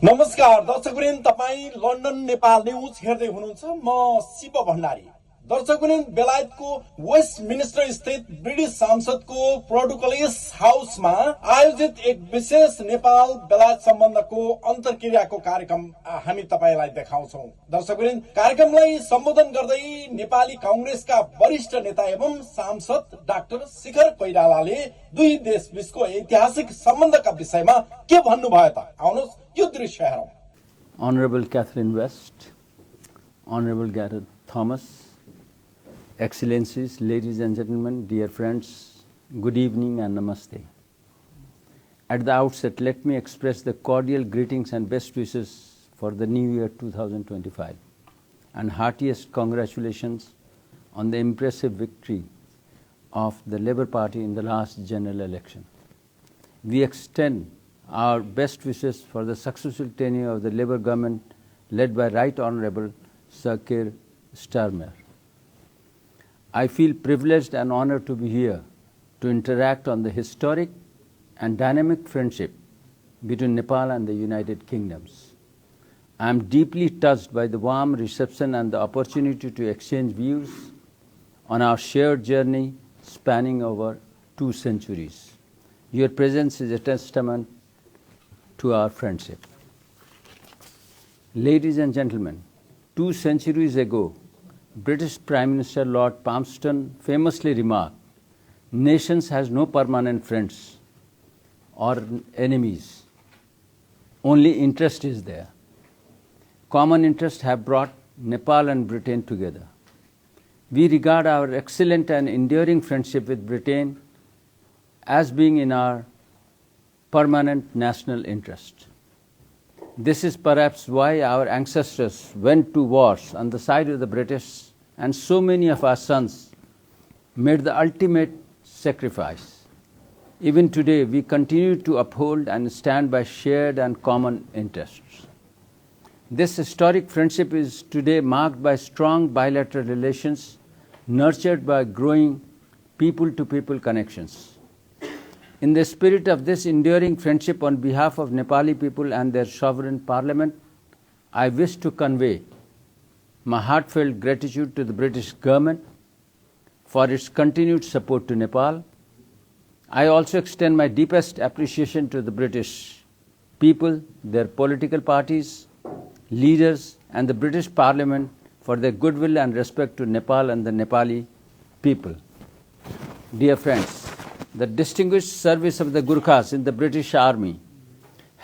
नमस्कार दर्शकवृन्द, तपाई London Nepal news हेर्दै हुनुहुन्छ। म शिबा भण्डारी। दर्शकवृन्द, बेलायतको वेस्ट मिनिस्टर स्थित ब्रिटिश सांसदको प्रोटोकलिस हाउसमा आयोजित एक विशेष नेपाल बेलायत सम्बन्धको अन्तर्क्रियाको कार्यक्रम हामी तपाईलाई देखाउँछौं। दर्शकवृन्द, कार्यक्रमलाई सम्बोधन गर्दै नेपाली कांग्रेसका वरिष्ठ नेता एवं सांसद डाक्टर शिखर कोइरालाले दुई देशबीचको ऐतिहासिक सम्बन्धका विषयमा के भन्नुभयो त आउनुहोस् यो दृश्य हेरौं। Honorable Catherine West, Honorable Gareth Thomas, Excellencies, ladies and gentlemen, dear friends, good evening and namaste. At the outset, let me express the cordial greetings and best wishes for the new year 2025 and heartiest congratulations on the impressive victory of the Labour Party in the last general election. We extend our best wishes for the successful tenure of the Labour government led by Right Honourable Sir Keir Starmer. I feel privileged and honoured to be here to interact on the historic and dynamic friendship between Nepal and the United Kingdoms. I am deeply touched by the warm reception and the opportunity to exchange views on our shared journey spanning over 2 centuries. Your presence is a testament to our friendship. Ladies and gentlemen, 2 centuries ago, British Prime Minister Lord Palmerston famously remarked, "Nations has no permanent friends or enemies. Only interest is there." Common interests have brought Nepal and Britain together. We regard our excellent and enduring friendship with Britain as being in our permanent national interest. This is perhaps why our ancestors went to wars on the side of the British, and so many of our sons made the ultimate sacrifice. Even today, we continue to uphold and stand by shared and common interests. This historic friendship is today marked by strong bilateral relations nurtured by growing people-to-people connections. In the spirit of this enduring friendship, on behalf of Nepali people and their sovereign parliament, I wish to convey my heartfelt gratitude to the British government for its continued support to Nepal. I also extend my deepest appreciation to the British people, their political parties, leaders, and the British Parliament for their goodwill and respect to Nepal and the Nepali people. Dear friends, the distinguished service of the Gurkhas in the British Army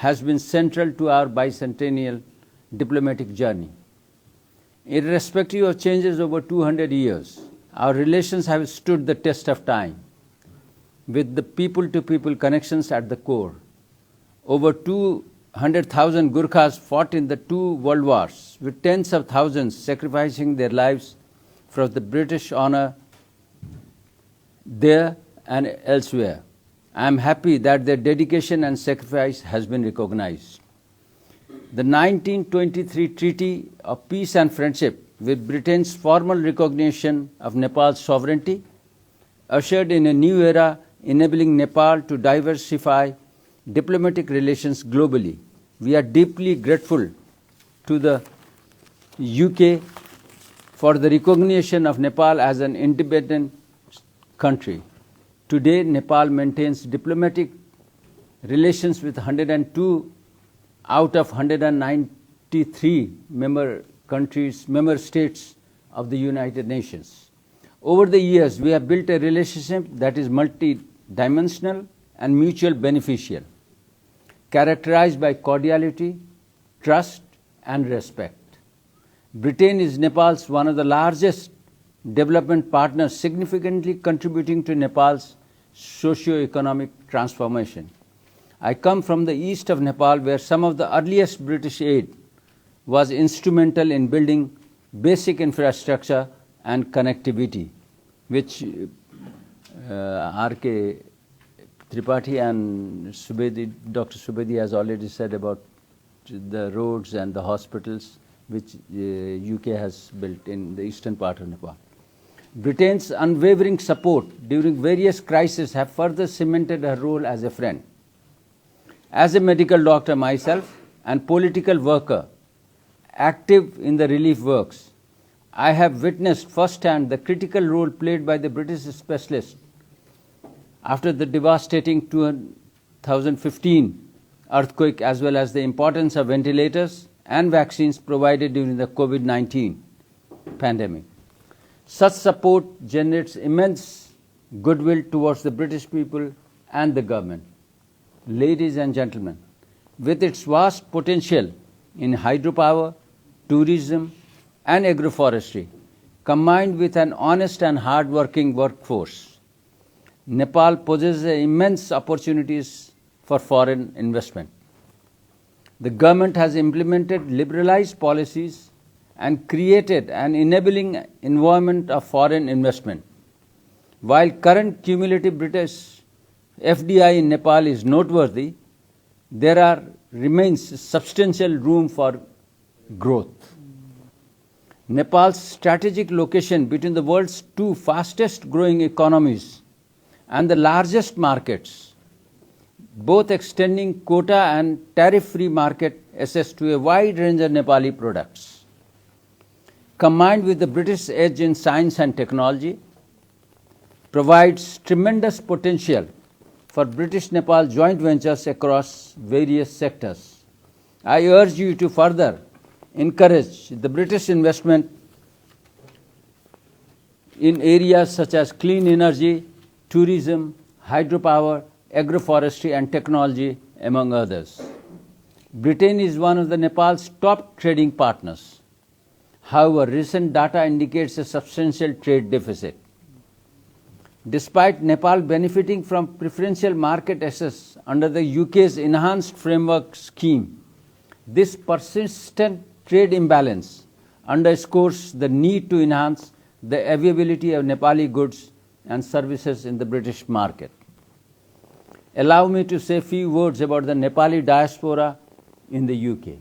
has been central to our bicentennial diplomatic journey. Irrespective of changes over 200 years, our relations have stood the test of time, with the people-to-people connections at the core. Over 200,000 Gurkhas fought in the 2 world wars, with tens of thousands sacrificing their lives for the British honour there and elsewhere. I am happy that their dedication and sacrifice has been recognized. The 1923 Treaty of Peace and Friendship, with Britain's formal recognition of Nepal's sovereignty, ushered in a new era enabling Nepal to diversify diplomatic relations globally. We are deeply grateful to the UK for the recognition of Nepal as an independent country. Today, Nepal maintains diplomatic relations with 102 out of 193 member states of the United Nations. Over the years, we have built a relationship that is multi-dimensional and mutual beneficial, characterized by cordiality, trust, and respect. Britain is Nepal's one of the largest development partners, significantly contributing to Nepal's socio-economic transformation. I come from the east of Nepal, where some of the earliest British aid was instrumental in building basic infrastructure and connectivity, which R.K. Tripathi and Dr. Subedi has already said about the roads and the hospitals which UK has built in the eastern part of Nepal. Britain's unwavering support during various crises have further cemented her role as a friend. As a medical doctor myself, and political worker active in the relief works, I have witnessed firsthand the critical role played by the British specialists after the devastating 2015 earthquake, as well as the importance of ventilators and vaccines provided during the COVID-19 pandemic. Such support generates immense goodwill towards the British people and the government. Ladies and gentlemen, with its vast potential in hydropower, tourism, and agroforestry, combined with an honest and hard-working workforce, Nepal possesses immense opportunities for foreign investment. The government has implemented liberalized policies and created an enabling environment of foreign investment. While current cumulative British FDI in Nepal is noteworthy, there remains substantial room for growth. Nepal's strategic location between the world's two fastest growing economies and the largest markets, both extending quota and tariff-free market access to a wide range of Nepali products, combined with the British edge in science and technology, provides tremendous potential for British-Nepal joint ventures across various sectors. I urge you to further encourage the British investment in areas such as clean energy, tourism, hydropower, agroforestry and technology, among others. Britain is one of the Nepal's top trading partners. However, recent data indicates a substantial trade deficit. Despite Nepal benefiting from preferential market access under the UK's enhanced framework scheme, this persistent trade imbalance underscores the need to enhance the availability of Nepali goods and services in the British market. Allow me to say a few words about the Nepali diaspora in the UK.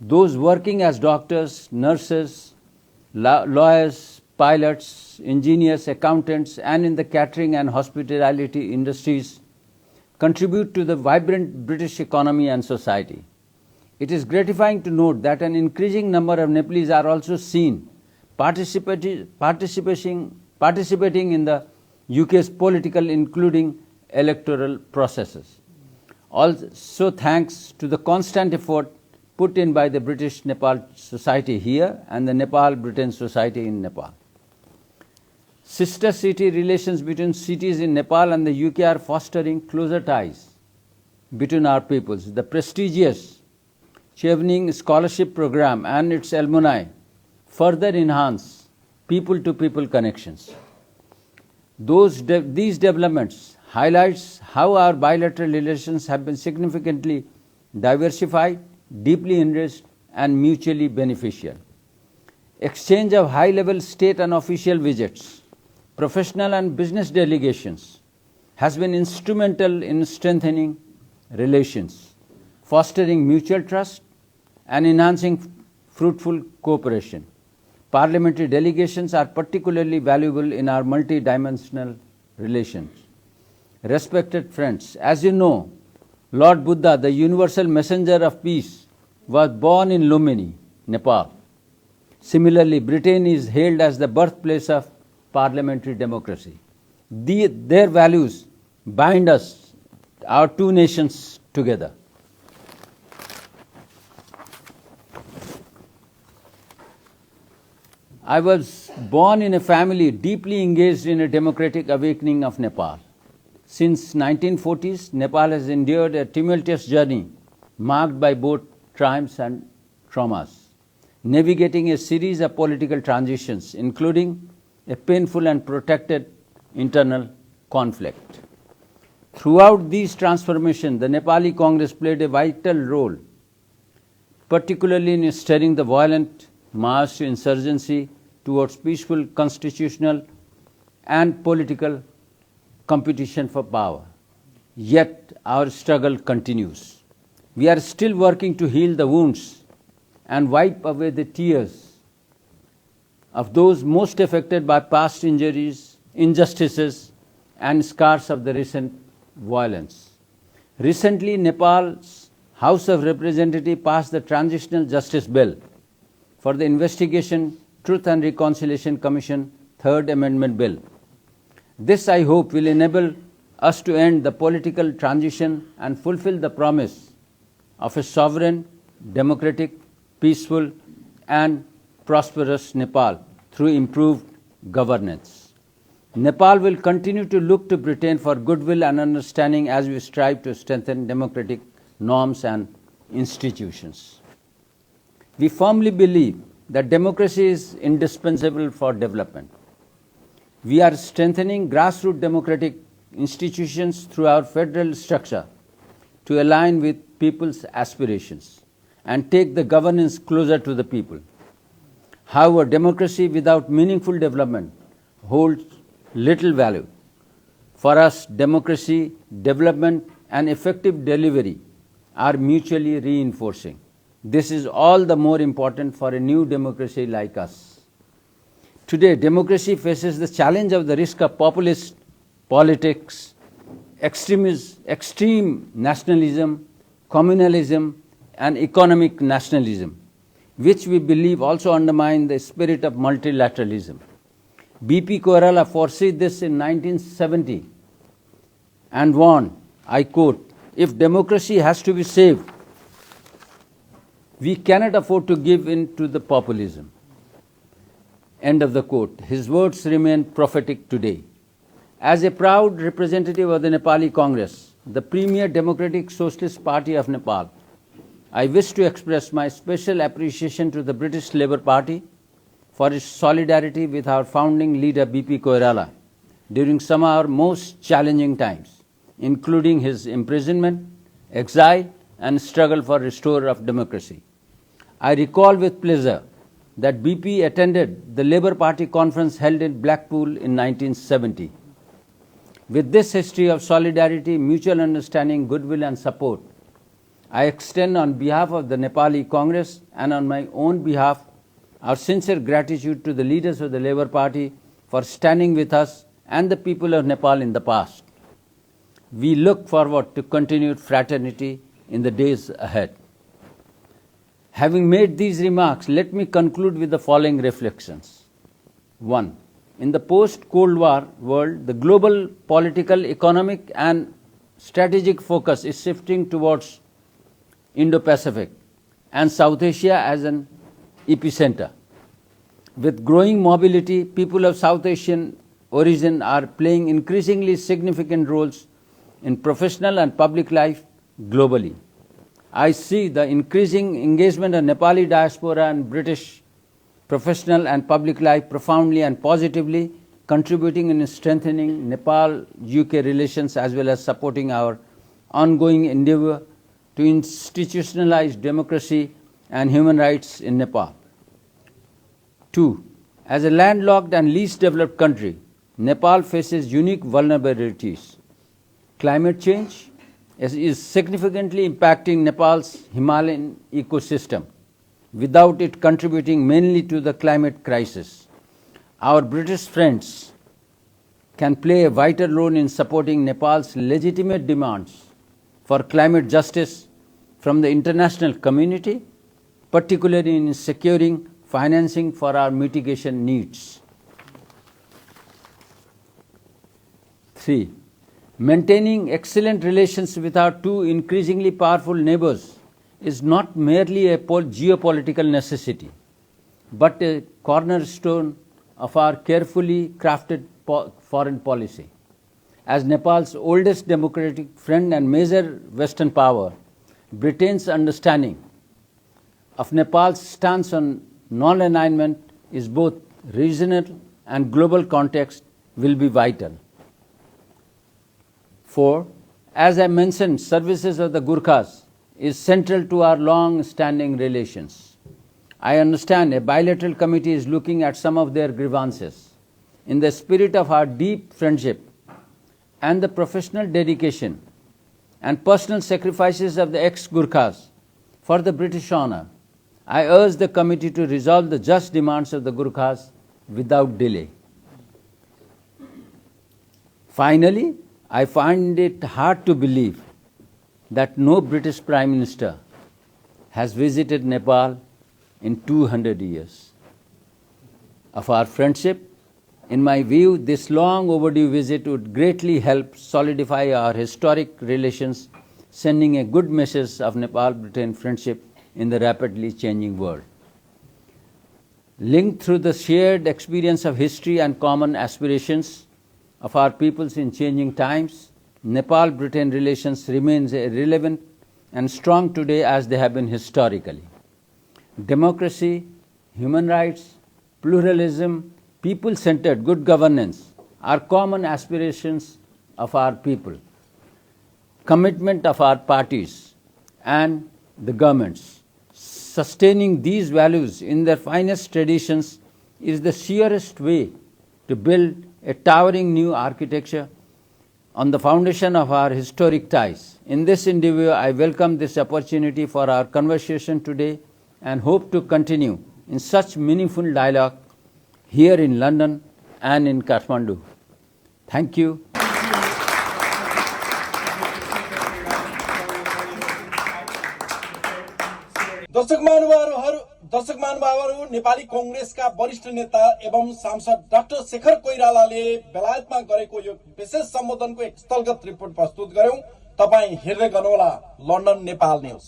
Those working as doctors, nurses, lawyers, pilots, engineers, accountants, and in the catering and hospitality industries contribute to the vibrant British economy and society. It is gratifying to note that an increasing number of Nepalese are also seen participating in the UK's political, including electoral processes. Also thanks to the constant effort put in by the British Nepal Society here and the Nepal Britain Society in Nepal. Sister city relations between cities in Nepal and the UK are fostering closer ties between our peoples. The prestigious Chevening Scholarship Program and its alumni further enhance people-to-people connections. These developments highlights how our bilateral relations have been significantly diversified, deeply enriched, and mutually beneficial. Exchange of high-level state and official visits, professional and business delegations has been instrumental in strengthening relations, fostering mutual trust, and enhancing fruitful cooperation. Parliamentary delegations are particularly valuable in our multi-dimensional relations. Respected friends, as you know, Lord Buddha, the universal messenger of peace, was born in Lumini, Nepal. Similarly, Britain is hailed as the birthplace of parliamentary democracy. Their values bind us, our two nations, together. I was born in a family deeply engaged in a democratic awakening of Nepal. Since 1940s, Nepal has endured a tumultuous journey marked by both triumphs and traumas, navigating a series of political transitions, including a painful and protracted internal conflict. Throughout these transformations, the Nepali Congress played a vital role, particularly in steering the violent march to insurgency towards peaceful constitutional and political competition for power. Yet our struggle continues. We are still working to heal the wounds and wipe away the tears of those most affected by past injuries, injustices, and scars of the recent violence. Recently, Nepal's House of Representatives passed the Transitional Justice Bill for the Investigation, Truth and Reconciliation Commission Third Amendment Bill. This, I hope, will enable us to end the political transition and fulfill the promise of a sovereign, democratic, peaceful and prosperous Nepal through improved governance. Nepal will continue to look to Britain for goodwill and understanding as we strive to strengthen democratic norms and institutions. We firmly believe that democracy is indispensable for development. We are strengthening grassroots democratic institutions through our federal structure to align with people's aspirations and take the governance closer to the people. However, democracy without meaningful development holds little value. For us, democracy, development, and effective delivery are mutually reinforcing. This is all the more important for a new democracy like us. Today, democracy faces the challenge of the risk of populist politics, extreme nationalism, communalism, and economic nationalism, which we believe also undermine the spirit of multilateralism. B.P. Kogarah foresaw this in 1970 and warned, I quote, "If democracy has to be saved, we cannot afford to give in to the populism." End of the quote. His words remain prophetic today. As a proud representative of the Nepali Congress, the premier democratic socialist party of Nepal, I wish to express my special appreciation to the British Labour Party for its solidarity with our founding leader B.P. Kogarah during some of our most challenging times, including his imprisonment, exile, and struggle for restoration of democracy. I recall with pleasure that BP attended the Labour Party conference held in Blackpool in 1970. With this history of solidarity, mutual understanding, goodwill and support, I extend on behalf of the Nepali Congress and on my own behalf our sincere gratitude to the leaders of the Labour Party for standing with us and the people of Nepal in the past. We look forward to continued fraternity in the days ahead. Having made these remarks, let me conclude with the following reflections. 1. In the post-Cold War world, the global political, economic and strategic focus is shifting towards Indo-Pacific and South Asia as an epicenter. With growing mobility, people of South Asian origin are playing increasingly significant roles in professional and public life globally. I see the increasing engagement of Nepali diaspora and British professional and public life profoundly and positively contributing in strengthening Nepal-UK relations as well as supporting our ongoing endeavor to institutionalize democracy and human rights in Nepal. 2. As a landlocked and least developed country, Nepal faces unique vulnerabilities. Climate change is significantly impacting Nepal's Himalayan ecosystem, without it contributing mainly to the climate crisis. Our British friends can play a vital role in supporting Nepal's legitimate demands for climate justice from the international community, particularly in securing financing for our mitigation needs. 3. Maintaining excellent relations with our two increasingly powerful neighbors is not merely a geopolitical necessity, but a cornerstone of our carefully crafted foreign policy. As Nepal's oldest democratic friend and major Western power, Britain's understanding of Nepal's stance on non-alignment is both regional and global context will be vital. 4. As I mentioned, services of the Gurkhas is central to our long-standing relations. I understand a bilateral committee is looking at some of their grievances. In the spirit of our deep friendship and the professional dedication and personal sacrifices of the ex-Gurkhas for the British honor, I urge the committee to resolve the just demands of the Gurkhas without delay. Finally, I find it hard to believe that no British Prime Minister has visited Nepal in 200 years of our friendship. In my view, this long overdue visit would greatly help solidify our historic relations, sending a good message of Nepal-Britain friendship in the rapidly changing world. Linked through the shared experience of history and common aspirations of our peoples in changing times, Nepal-Britain relations remain relevant and strong today as they have been historically. Democracy, human rights, pluralism, people-centered good governance are common aspirations of our people. Commitment of our parties and the governments, sustaining these values in their finest traditions is the surest way to build a towering new architecture on the foundation of our historic ties. In this endeavor, I welcome this opportunity for our conversation today and hope to continue in such meaningful dialogue here in London and in Kathmandu. Thank you. दर्शक महानुभावहरू नेपाली कांग्रेसका वरिष्ठ नेता एवं सांसद doctor Shekhar कोइरालाले बेलायतमा गरेको यो विशेष सम्बोधनको एक स्थलगत report प्रस्तुत गर्यौं। तपाई हेर्दै गर्नुहोला लन्डन नेपाल न्यूज।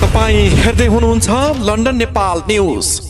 तपाई हेर्दै हुनुहुन्छ लन्डन नेपाल न्यूज।